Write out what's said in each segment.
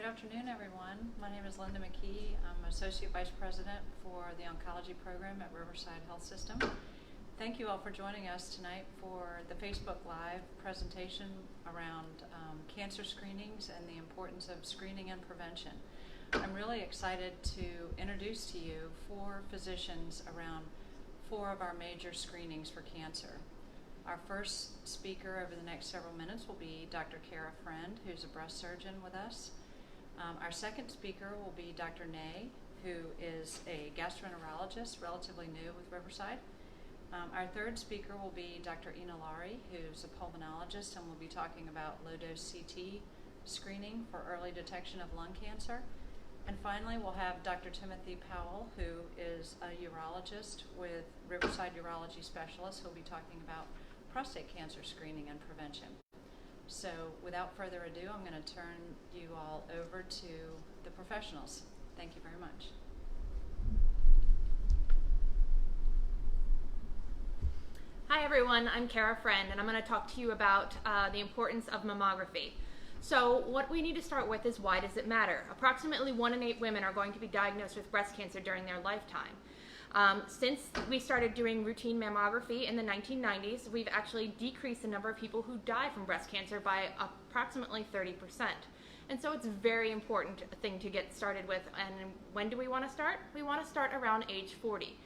afternoon, everyone. My name is Linda McKee. I'm Associate Vice President for the Oncology Program at Riverside Health System. Thank you all for joining us tonight for the Facebook Live presentation around cancer screenings and the importance of screening and prevention. I'm really excited to introduce to you 4 physicians around 4 of our major screenings for cancer. Our first speaker over the next several minutes will be Dr. Kara Friend, who's a breast surgeon with us. Our second speaker will be Dr. Ney, who is a gastroenterologist, relatively new with Riverside. Our third speaker will be Dr. Ina Lari, who's a pulmonologist, and we'll be talking about low-dose CT screening for early detection of lung cancer. And finally, we'll have Dr. Timothy Powell, who is a urologist with Riverside Urology Specialists, who'll be talking about prostate cancer screening and prevention. So without further ado, I'm going to turn you all over to the professionals. Thank you very much. Hi everyone, I'm Kara Friend, and I'm going to talk to you about the importance of mammography. So what we need to start with is, why does it matter? Approximately 1 in 8 women are going to be diagnosed with breast cancer during their lifetime. Since we started doing routine mammography in the 1990s, we've actually decreased the number of people who die from breast cancer by approximately 30%. And so it's a very important thing to get started with. And when do we want to start? We want to start around age 40.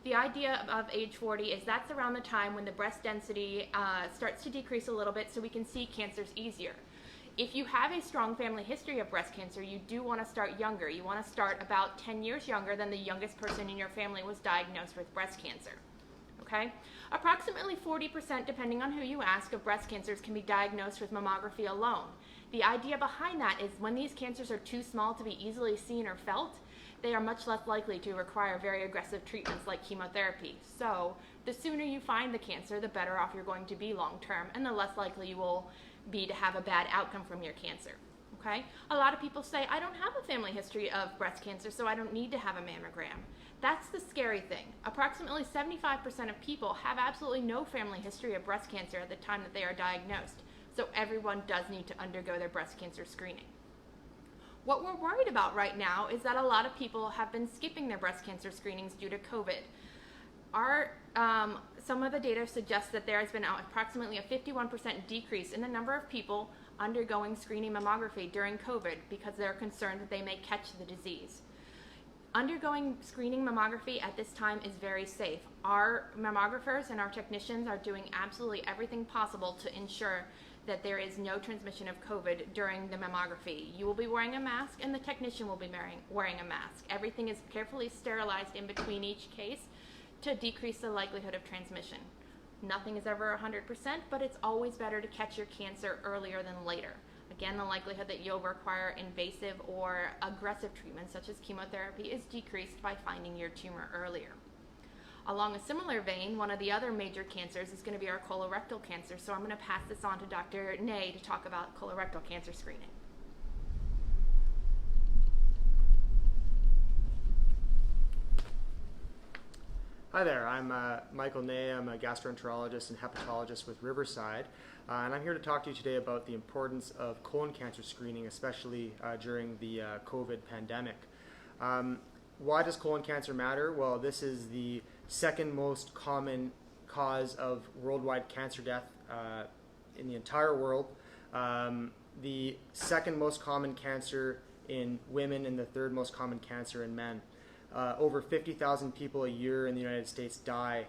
The idea of age 40 is that's around the time when the breast density starts to decrease a little bit, so we can see cancers easier. If you have a strong family history of breast cancer, you do want to start younger. You want to start about 10 years younger than the youngest person in your family was diagnosed with breast cancer. Okay? Approximately 40%, depending on who you ask, of breast cancers can be diagnosed with mammography alone. The idea behind that is when these cancers are too small to be easily seen or felt, they are much less likely to require very aggressive treatments like chemotherapy. So the sooner you find the cancer, the better off you're going to be long term, and the less likely you will be to have a bad outcome from your cancer. Okay? A lot of people say, I don't have a family history of breast cancer, so I don't need to have a mammogram. That's the scary thing. Approximately 75% of people have absolutely no family history of breast cancer at the time that they are diagnosed. So everyone does need to undergo their breast cancer screening. What we're worried about right now is that a lot of people have been skipping their breast cancer screenings due to COVID. Some of the data suggests that there has been approximately a 51% decrease in the number of people undergoing screening mammography during COVID because they're concerned that they may catch the disease. Undergoing screening mammography at this time is very safe. Our mammographers and our technicians are doing absolutely everything possible to ensure that there is no transmission of COVID during the mammography. You will be wearing a mask, and the technician will be wearing a mask. Everything is carefully sterilized in between each case to decrease the likelihood of transmission. Nothing is ever 100%, but it's always better to catch your cancer earlier than later. Again, the likelihood that you'll require invasive or aggressive treatments such as chemotherapy is decreased by finding your tumor earlier. Along a similar vein, one of the other major cancers is going to be our colorectal cancer, so I'm going to pass this on to Dr. Ney to talk about colorectal cancer screening. Hi there, I'm Michael Ney. I'm a gastroenterologist and hepatologist with Riverside, and I'm here to talk to you today about the importance of colon cancer screening, especially during the COVID pandemic. Why does colon cancer matter? Well, this is the second most common cause of worldwide cancer death in the entire world, the second most common cancer in women, and the third most common cancer in men. Over 50,000 people a year in the United States die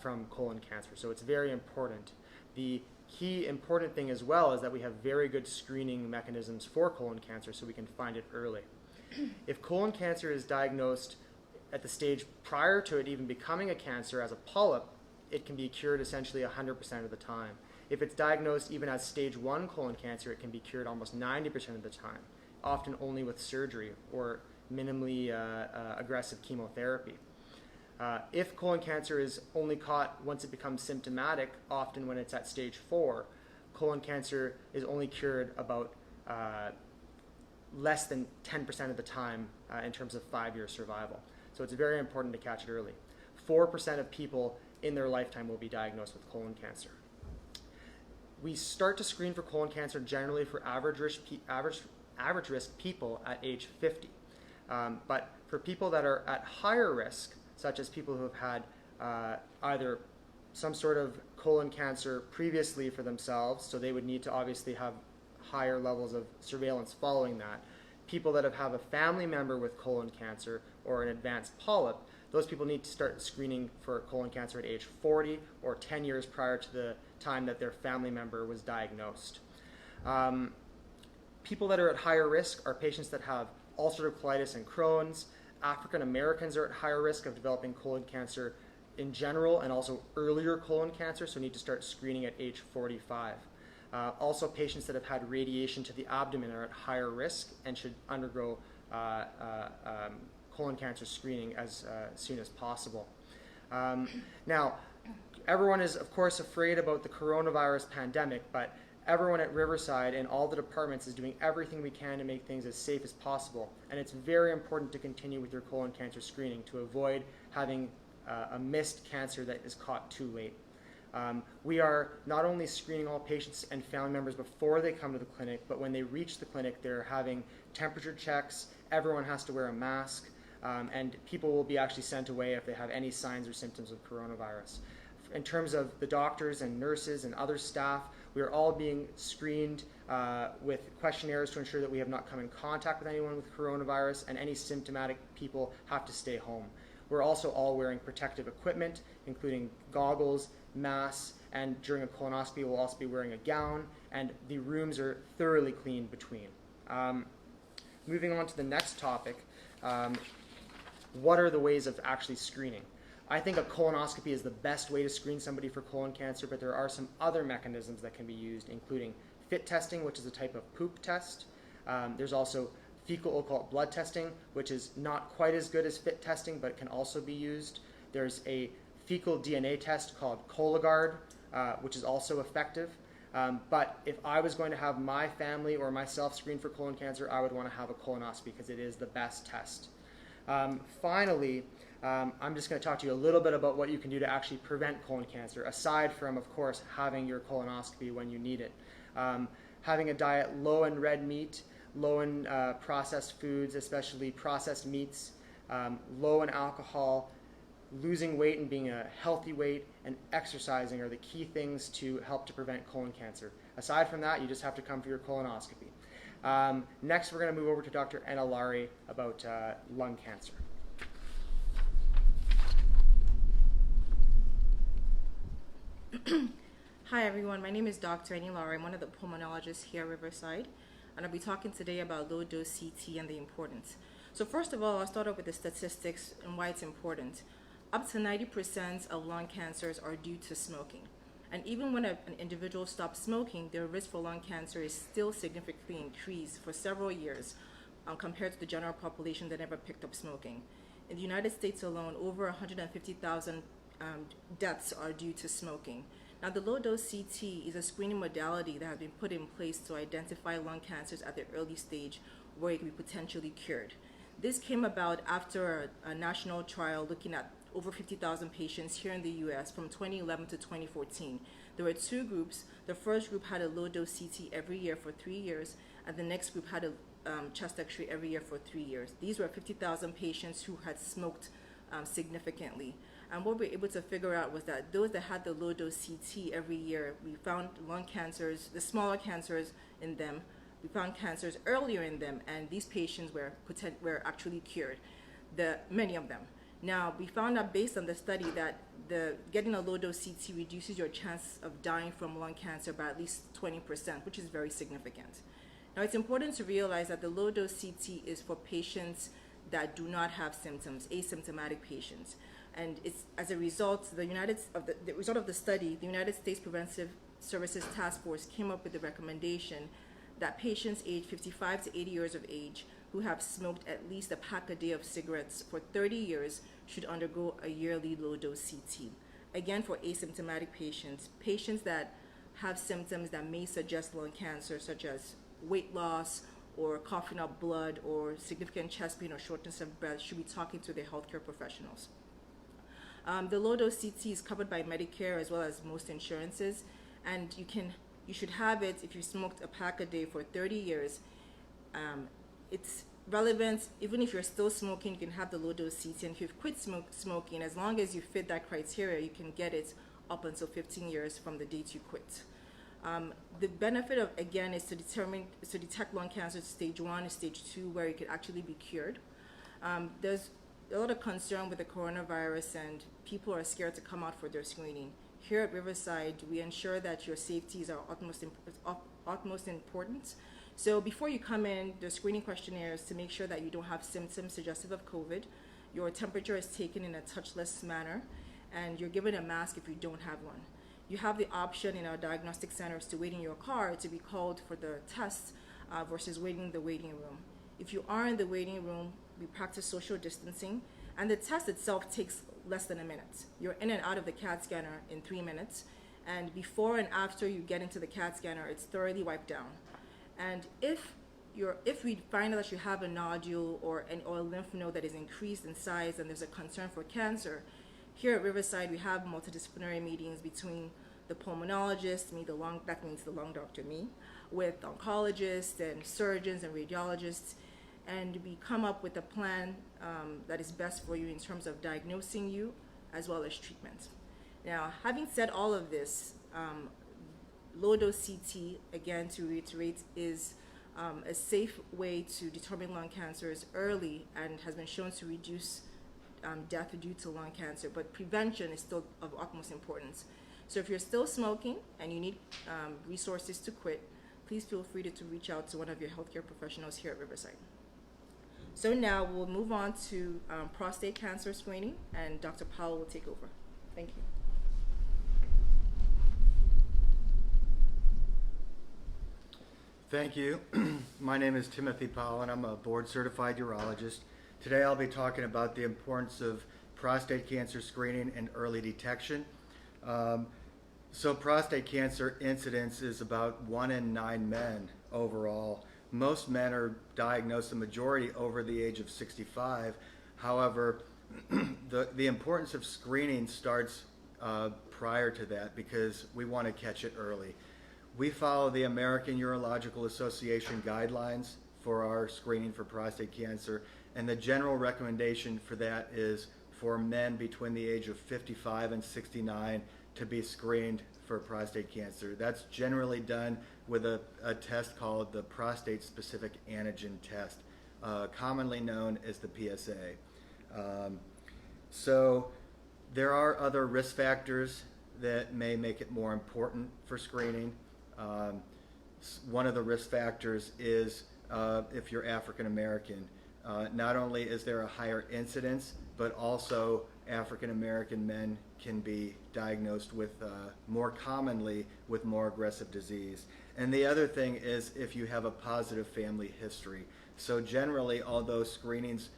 from colon cancer, so it's very important. The key important thing as well is that we have very good screening mechanisms for colon cancer so we can find it early. If colon cancer is diagnosed at the stage prior to it even becoming a cancer as a polyp, it can be cured essentially 100% of the time. If it's diagnosed even as stage 1 colon cancer, it can be cured almost 90% of the time, often only with surgery or minimally aggressive chemotherapy. If colon cancer is only caught once it becomes symptomatic, often when it's at stage 4, colon cancer is only cured about less than 10% of the time in terms of 5-year survival. So it's very important to catch it early. 4% of people in their lifetime will be diagnosed with colon cancer. We start to screen for colon cancer generally for average average risk people at age 50. But for people that are at higher risk, such as people who have had either some sort of colon cancer previously for themselves, so they would need to obviously have higher levels of surveillance following that. People that have a family member with colon cancer or an advanced polyp, those people need to start screening for colon cancer at age 40 or 10 years prior to the time that their family member was diagnosed. People that are at higher risk are patients that have ulcerative colitis and Crohn's. African Americans are at higher risk of developing colon cancer in general and also earlier colon cancer, so need to start screening at age 45. Also, patients that have had radiation to the abdomen are at higher risk and should undergo colon cancer screening as soon as possible. Now, everyone is, of course, afraid about the coronavirus pandemic, but everyone at Riverside and all the departments is doing everything we can to make things as safe as possible. And it's very important to continue with your colon cancer screening to avoid having a missed cancer that is caught too late. We are not only screening all patients and family members before they come to the clinic, but when they reach the clinic, they're having temperature checks, everyone has to wear a mask, and people will be actually sent away if they have any signs or symptoms of coronavirus. In terms of the doctors and nurses and other staff, we are all being screened with questionnaires to ensure that we have not come in contact with anyone with coronavirus, and any symptomatic people have to stay home. We're also all wearing protective equipment, including goggles, masks, and during a colonoscopy we'll also be wearing a gown, and the rooms are thoroughly cleaned between. Moving on to the next topic, what are the ways of actually screening? I think a colonoscopy is the best way to screen somebody for colon cancer, but there are some other mechanisms that can be used, including FIT testing, which is a type of poop test. There's also fecal occult blood testing, which is not quite as good as FIT testing, but can also be used. There's a fecal DNA test called Cologuard, which is also effective. But if I was going to have my family or myself screened for colon cancer, I would want to have a colonoscopy because it is the best test. Finally, I'm just going to talk to you a little bit about what you can do to actually prevent colon cancer, aside from, of course, having your colonoscopy when you need it. Having a diet low in red meat, low in processed foods, especially processed meats, low in alcohol, losing weight and being a healthy weight, and exercising are the key things to help to prevent colon cancer. Aside from that, you just have to come for your colonoscopy. Next, we're going to move over to Dr. Anna Laurie about lung cancer. Hi everyone, my name is Dr. Annie Laurie. I'm one of the pulmonologists here at Riverside, and I'll be talking today about low-dose CT and the importance. So first of all, I'll start off with the statistics and why it's important. Up to 90% of lung cancers are due to smoking. And even when an individual stops smoking, their risk for lung cancer is still significantly increased for several years compared to the general population that never picked up smoking. In the United States alone, over 150,000 deaths are due to smoking. Now, the low-dose CT is a screening modality that has been put in place to identify lung cancers at the early stage where it can be potentially cured. This came about after a national trial looking at over 50,000 patients here in the U.S. from 2011 to 2014. There were two groups. The first group had a low-dose CT every year for 3 years, and the next group had a chest X-ray every year for 3 years. These were 50,000 patients who had smoked significantly. And what we were able to figure out was that those that had the low-dose CT every year, we found lung cancers, the smaller cancers in them. We found cancers earlier in them, and these patients were actually cured, many of them. Now, we found out based on the study that getting a low-dose CT reduces your chance of dying from lung cancer by at least 20%, which is very significant. Now, it's important to realize that the low-dose CT is for patients that do not have symptoms, asymptomatic patients. And it's as a result, the result of the study, the United States Preventive Services Task Force came up with the recommendation that patients aged 55 to 80 years of age who have smoked at least a pack a day of cigarettes for 30 years should undergo a yearly low-dose CT. Again, for asymptomatic patients, patients that have symptoms that may suggest lung cancer, such as weight loss or coughing up blood or significant chest pain or shortness of breath, should be talking to their healthcare professionals. The low-dose CT is covered by Medicare as well as most insurances, and you should have it if you smoked a pack a day for 30 years. It's relevant even if you're still smoking. You can have the low-dose CT, and if you've quit smoking, as long as you fit that criteria, you can get it up until 15 years from the date you quit. The benefit of, again, is to detect lung cancer stage 1, stage 2, where it could actually be cured. There's a lot of concern with the coronavirus, and people are scared to come out for their screening. Here at Riverside, we ensure that your safety is our utmost important. So before you come in, the screening questionnaire is to make sure that you don't have symptoms suggestive of COVID. Your temperature is taken in a touchless manner, and you're given a mask if you don't have one. You have the option in our diagnostic centers to wait in your car to be called for the test versus waiting in the waiting room. If you are in the waiting room, we practice social distancing, and the test itself takes less than a minute. You're in and out of the CAT scanner in 3 minutes, and before and after you get into the CAT scanner, it's thoroughly wiped down. And if we find that you have a nodule or a lymph node that is increased in size and there's a concern for cancer, here at Riverside we have multidisciplinary meetings between the pulmonologist, that means the lung doctor, with oncologists and surgeons and radiologists, and we come up with a plan that is best for you in terms of diagnosing you as well as treatment. Now, having said all of this, low-dose CT, again to reiterate, is a safe way to determine lung cancers early and has been shown to reduce death due to lung cancer, but prevention is still of utmost importance. So if you're still smoking and you need resources to quit, please feel free to reach out to one of your healthcare professionals here at Riverside. So now we'll move on to prostate cancer screening, and Dr. Powell will take over. Thank you. Thank you. My name is Timothy Powell, and I'm a board-certified urologist. Today I'll be talking about the importance of prostate cancer screening and early detection. So prostate cancer incidence is about 1 in 9 men overall. Most men are diagnosed, the majority over the age of 65. However, the importance of screening starts prior to that because we want to catch it early. We follow the American Urological Association guidelines for our screening for prostate cancer, and the general recommendation for that is for men between the age of 55 and 69 to be screened for prostate cancer. That's generally done with a test called the prostate-specific antigen test, commonly known as the PSA. So there are other risk factors that may make it more important for screening. One of the risk factors is if you're African American. Not only is there a higher incidence, but also African American men can be diagnosed with more commonly with more aggressive disease. And the other thing is if you have a positive family history. So generally, although screenings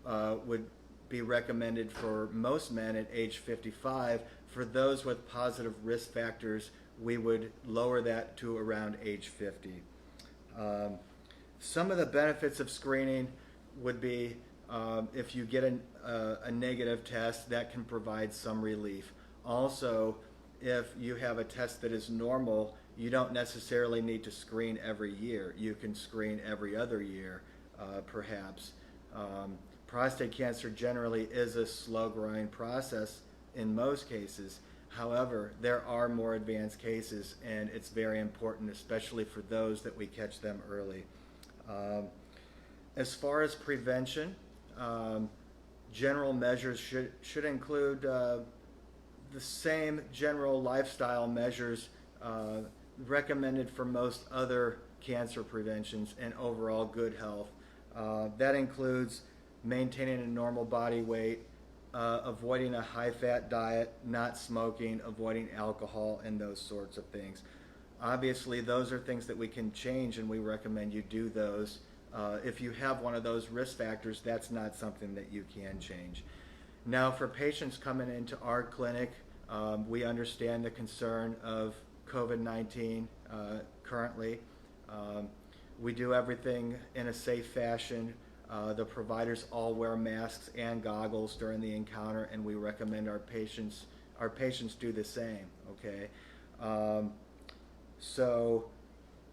would be recommended for most men at age 55, for those with positive risk factors, we would lower that to around age 50. Some of the benefits of screening would be if you get a negative test, that can provide some relief. Also, if you have a test that is normal, you don't necessarily need to screen every year. You can screen every other year, perhaps. Prostate cancer generally is a slow-growing process in most cases. However, there are more advanced cases, and it's very important, especially for those that we catch them early. As far as prevention, general measures should include the same general lifestyle measures recommended for most other cancer preventions and overall good health. That includes maintaining a normal body weight, avoiding a high-fat diet, not smoking, avoiding alcohol, and those sorts of things. Obviously, those are things that we can change, and we recommend you do those. If you have one of those risk factors, that's not something that you can change. Now, for patients coming into our clinic, we understand the concern of COVID-19 currently. We do everything in a safe fashion. The providers all wear masks and goggles during the encounter, and we recommend our patients do the same. Okay, so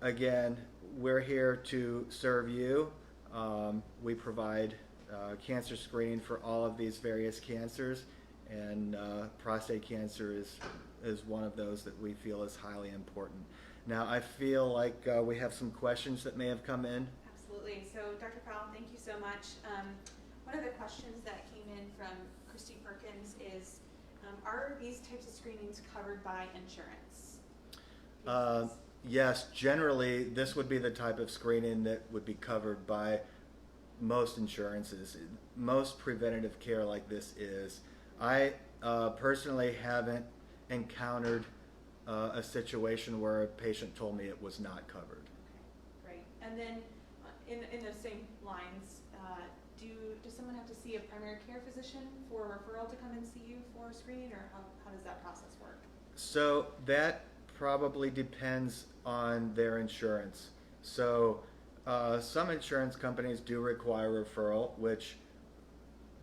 again, we're here to serve you. We provide cancer screening for all of these various cancers, and prostate cancer is one of those that we feel is highly important. Now, I feel like we have some questions that may have come in. Absolutely. So, Dr. Powell, thank you so much. One of the questions that came in from Christy Perkins is, are these types of screenings covered by insurance? Yes, generally, this would be the type of screening that would be covered by most insurances. Most preventative care like this is. I personally haven't encountered a situation where a patient told me it was not covered. Okay, great. And then in those same lines, does someone have to see a primary care physician for a referral to come and see you for a screening, or how does that process work? So that probably depends on their insurance. So some insurance companies do require referral, which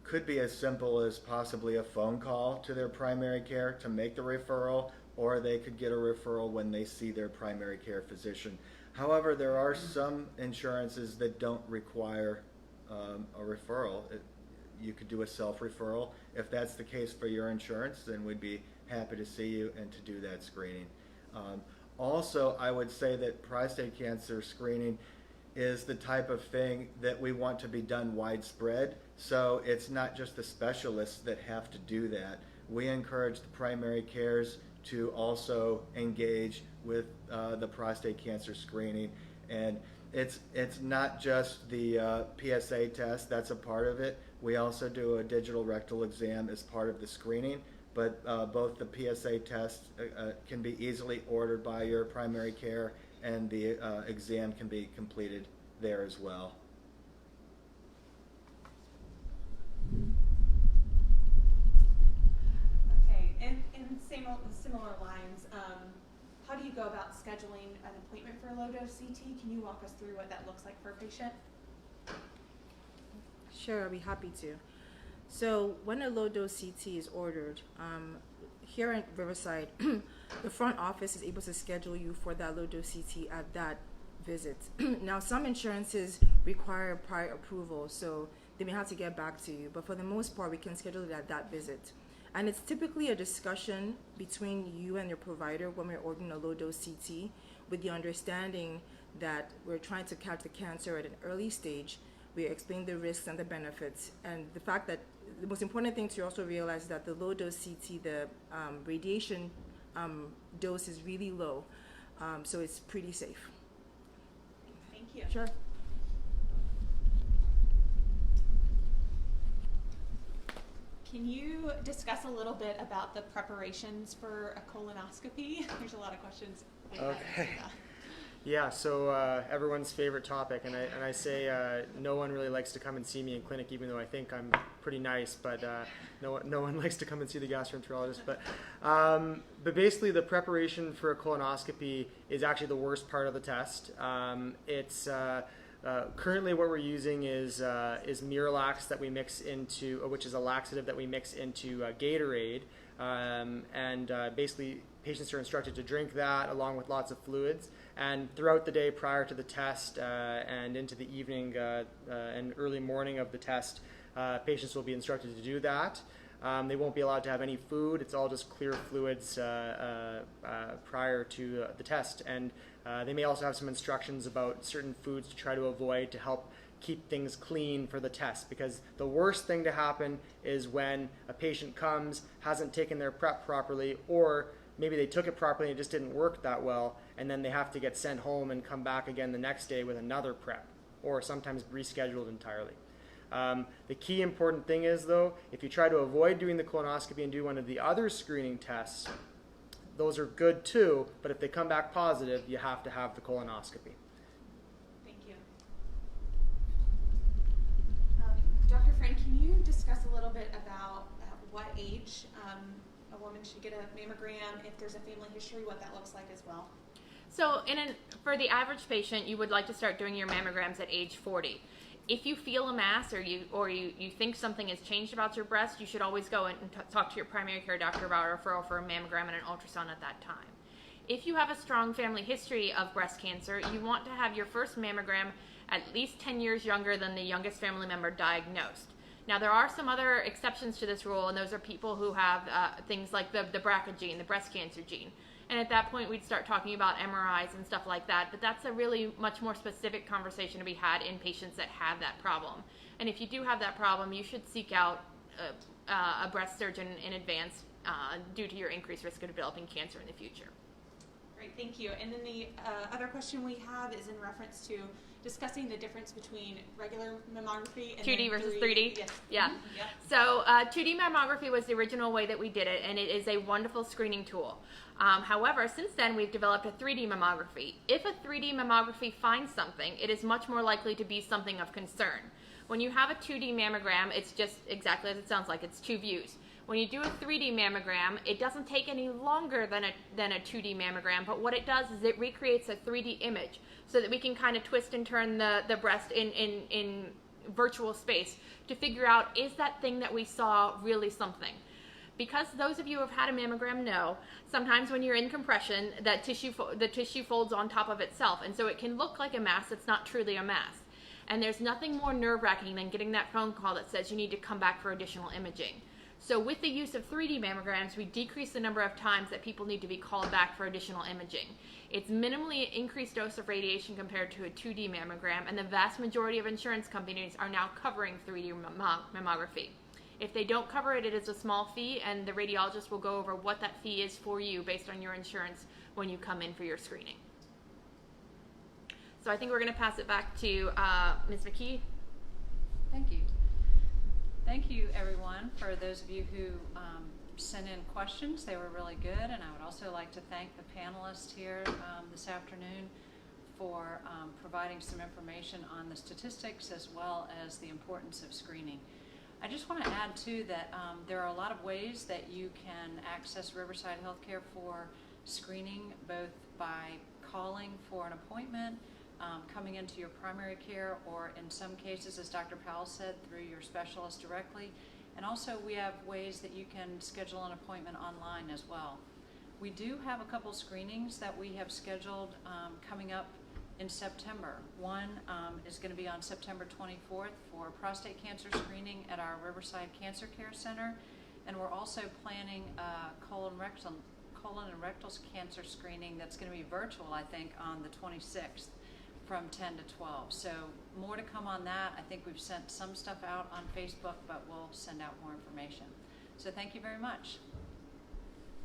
could be as simple as possibly a phone call to their primary care to make the referral, or they could get a referral when they see their primary care physician. However, there are some insurances that don't require a referral. You could do a self-referral. If that's the case for your insurance, then we'd be happy to see you and to do that screening. Also, I would say that prostate cancer screening is the type of thing that we want to be done widespread. So it's not just the specialists that have to do that. We encourage the primary cares to also engage with the prostate cancer screening. And it's not just the PSA test, that's a part of it. We also do a digital rectal exam as part of the screening, but both the PSA test can be easily ordered by your primary care, and the exam can be completed there as well. Okay, in similar lines, how do you go about scheduling an appointment for a low-dose CT? Can you walk us through what that looks like for a patient? Sure, I'll be happy to. So when a low-dose CT is ordered, here at Riverside, the front office is able to schedule you for that low-dose CT at that visit. Now, some insurances require prior approval, so they may have to get back to you, but for the most part, we can schedule it at that visit. And it's typically a discussion between you and your provider when we're ordering a low-dose CT, with the understanding that we're trying to catch the cancer at an early stage. We explain the risks and the benefits, and the fact that the most important thing to also realize is that the low-dose CT, the radiation dose is really low, so it's pretty safe. Thank you. Sure. Can you discuss a little bit about the preparations for a colonoscopy? There's a lot of questions. Okay. Yeah, so everyone's favorite topic, and I say no one really likes to come and see me in clinic, even though I think I'm pretty nice, but no one likes to come and see the gastroenterologist. But basically, the preparation for a colonoscopy is actually the worst part of the test. It's currently what we're using is Miralax that we mix into, which is a laxative that we mix into Gatorade, and basically patients are instructed to drink that along with lots of fluids. And throughout the day prior to the test and into the evening and early morning of the test, patients will be instructed to do that. They won't be allowed to have any food. It's all just clear fluids prior to the test. And they may also have some instructions about certain foods to try to avoid to help keep things clean for the test, because the worst thing to happen is when a patient comes, hasn't taken their prep properly, or maybe they took it properly and it just didn't work that well, and then they have to get sent home and come back again the next day with another prep, or sometimes rescheduled entirely. The key important thing is, though, if you try to avoid doing the colonoscopy and do one of the other screening tests, those are good too, but if they come back positive, you have to have the colonoscopy. Thank you. Dr. Friend, can you discuss a little bit about what age a woman should get a mammogram, if there's a family history, what that looks like as well? So for the average patient, you would like to start doing your mammograms at age 40. If you feel a mass or you think something has changed about your breast, you should always go and talk to your primary care doctor about a referral for a mammogram and an ultrasound at that time. if you have a strong family history of breast cancer, you want to have your first mammogram at least 10 years younger than the youngest family member diagnosed. Now, there are some other exceptions to this rule, and those are people who have things like the BRCA gene, the breast cancer gene. And at that point, we'd start talking about MRIs and stuff like that, but that's a really much more specific conversation to be had in patients that have that problem. And if you do have that problem, you should seek out a breast surgeon in advance due to your increased risk of developing cancer in the future. Great, thank you. And then the other question we have is in reference to discussing the difference between regular mammography and 2D versus 3D? Yes. Yeah. Mhm. Yep. So 2D mammography was the original way that we did it, and it is a wonderful screening tool. However, since then we've developed a 3D mammography. If a 3D mammography finds something, it is much more likely to be something of concern. When you have a 2D mammogram, it's just exactly as it sounds like, it's two views. When you do a 3D mammogram, it doesn't take any longer than a 2D mammogram, but what it does is it recreates a 3D image so that we can kind of twist and turn the breast in virtual space to figure out, is that thing that we saw really something? Because those of you who have had a mammogram know, sometimes when you're in compression, that the tissue folds on top of itself, and so it can look like a mass. It's not truly a mass. And there's nothing more nerve-wracking than getting that phone call that says you need to come back for additional imaging. So with the use of 3D mammograms, we decrease the number of times that people need to be called back for additional imaging. It's minimally increased dose of radiation compared to a 2D mammogram, and the vast majority of insurance companies are now covering 3D mammography. If they don't cover it, it is a small fee, and the radiologist will go over what that fee is for you based on your insurance when you come in for your screening. So I think we're going to pass it back to Ms. McKee. Thank you. Thank you, everyone, for those of you who sent in questions. They were really good, and I would also like to thank the panelists here this afternoon for providing some information on the statistics as well as the importance of screening. I just want to add, too, that there are a lot of ways that you can access Riverside Healthcare for screening, both by calling for an appointment, coming into your primary care, or in some cases, as Dr. Powell said, through your specialist directly. And also we have ways that you can schedule an appointment online as well. We do have a couple screenings that we have scheduled coming up in September. One is going to be on September 24th for prostate cancer screening at our Riverside Cancer Care Center. And we're also planning a colon and rectal cancer screening that's going to be virtual, I think, on the 26th. From 10 to 12. So more to come on that. I think we've sent some stuff out on Facebook, but we'll send out more information. So thank you very much.